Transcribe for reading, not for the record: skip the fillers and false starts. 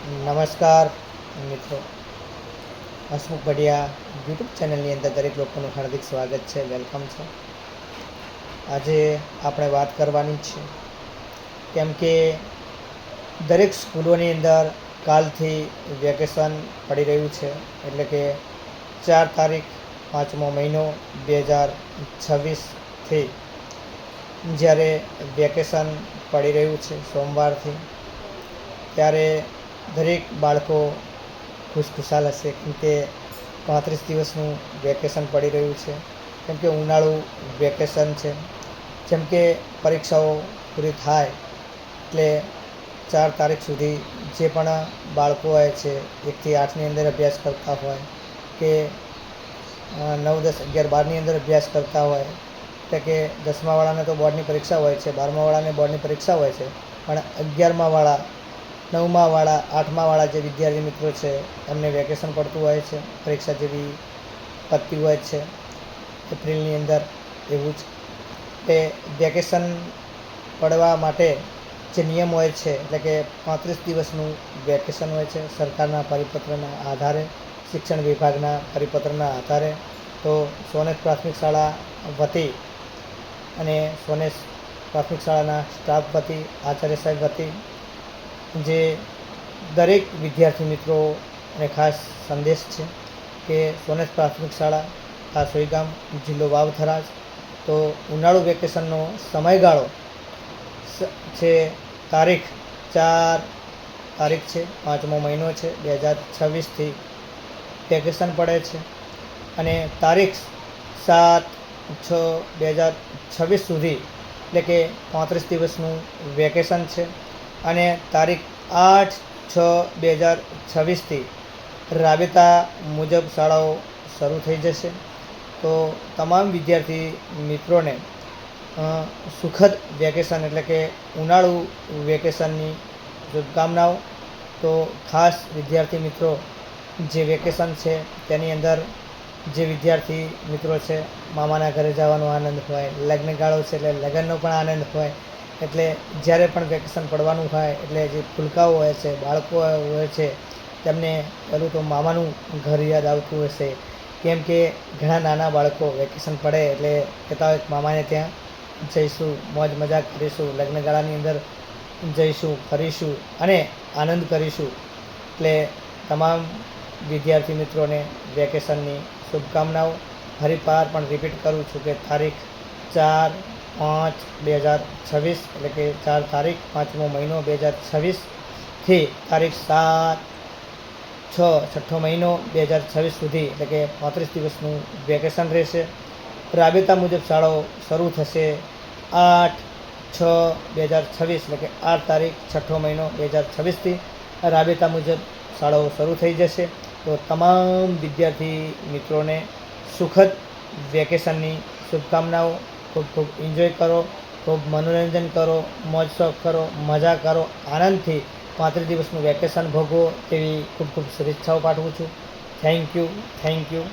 નમસ્કાર મિત્રો, હસમુખ બઢિયા યુટ્યુબ ચેનલની અંદર દરેક લોકોનું હાર્દિક સ્વાગત છે, વેલકમ છે. આજે આપણે વાત કરવાની છે કેમ કે દરેક સ્કૂલોની અંદર કાલથી વેકેશન પડી રહ્યું છે, એટલે કે 4 તારીખ 5મો મહિનો 2026થી જ્યારે વેકેશન પડી રહ્યું છે સોમવારથી, ત્યારે દરેક બાળકો ખુશખુશાલ હશે કેમ કે 35 દિવસનું વેકેશન પડી રહ્યું છે. કેમ કે ઉનાળુ વેકેશન છે. જેમ કે પરીક્ષાઓ પૂરી થાય એટલે 4 તારીખ સુધી જે પણ બાળકો હોય છે 1 થી 8ની અંદર અભ્યાસ કરતા હોય કે 9, 10, 11, 12ની અંદર અભ્યાસ કરતા હોય, એટલે કે 10માવાળાને તો બોર્ડની પરીક્ષા હોય છે, 12માવાળાને બોર્ડની પરીક્ષા હોય છે, પણ 11માવાળા, 9માવાળા, 8માવાળા જે વિદ્યાર્થી મિત્રો છે એમને વેકેશન પડતું હોય છે. પરીક્ષા જેવી પડતી હોય છે એપ્રિલની અંદર. એવું જ એ વેકેશન પડવા માટે જે નિયમ હોય છે, એટલે કે 35 દિવસનું વેકેશન હોય છે સરકારના પરિપત્રના આધારે, શિક્ષણ વિભાગના પરિપત્રના આધારે. તો સોનેશ પ્રાથમિક શાળા વતી અને સોનેશ પ્રાથમિક શાળાના સ્ટાફ વતી, આચાર્ય સાહેબ વતી જે દરેક વિદ્યાર્થી મિત્રો અને ખાસ સંદેશ છે કે સોનેશ પ્રાથમિક શાળા કાસોઈ ગામ, જિલ્લો વાવ-થરાદ. તો ઉનાળુ વેકેશનનો સમયગાળો છે તારીખ 4 તારીખ છે, 5મો મહિનો છે 2026થી વેકેશન પડે છે, અને તારીખ 7/6/2026 સુધી, એટલે કે 35 દિવસનું વેકેશન છે. અને તારીખ 8/6/2026થી રાબેતા મુજબ શાળાઓ શરૂ થઈ જશે. તો તમામ વિદ્યાર્થી મિત્રોને સુખદ વેકેશન એટલે કે ઉનાળુ વેકેશનની શુભકામનાઓ. તો ખાસ વિદ્યાર્થી મિત્રો, જે વેકેશન છે તેની અંદર જે વિદ્યાર્થી મિત્રો છે મામાના ઘરે જવાનો આનંદ હોય, લગ્નગાળો છે એટલે લગ્નનો પણ આનંદ હોય. એટલે જ્યારે પણ વેકેશન પડવાનું હોય એટલે જે ફૂલકાઓ હોય છે, બાળકો હોય છે, તેમને પહેલું તો મામાનું ઘર યાદ આવતું હશે. કેમ કે ઘણા નાના બાળકો વેકેશન પડે એટલે કહેતા હોય મામાને ત્યાં જઈશું, મોજ મજાક કરીશું, લગ્નગાળાની અંદર જઈશું, ફરીશું અને આનંદ કરીશું. એટલે તમામ વિદ્યાર્થી મિત્રોને વેકેશનની શુભકામનાઓ. ફરી પાર પણ રિપીટ કરું છું કે તારીખ 4/5/2026, એટલે કે 4 તારીખ 5મો મહિનો 2026થી તારીખ 7/6, 6ઠ્ઠો મહિનો 2026 સુધી, એટલે કે 35 દિવસનું વેકેશન રહેશે. રાબેતા મુજબ શાળાઓ શરૂ થશે 8/6/2026, એટલે કે 8 તારીખ 6ઠ્ઠો મહિનો 2026થી રાબેતા મુજબ શાળાઓ શરૂ થઈ જશે. તો તમામ વિદ્યાર્થી મિત્રોને સુખદ વેકેશનની શુભકામનાઓ. ખૂબ ખૂબ એન્જોય કરો, ખૂબ મનોરંજન કરો, મોજ શોખ કરો, મજા કરો, આનંદથી 35 દિવસનું વેકેશન ભોગવો તેવી ખૂબ ખૂબ શુભેચ્છાઓ પાઠવું છું. Thank you.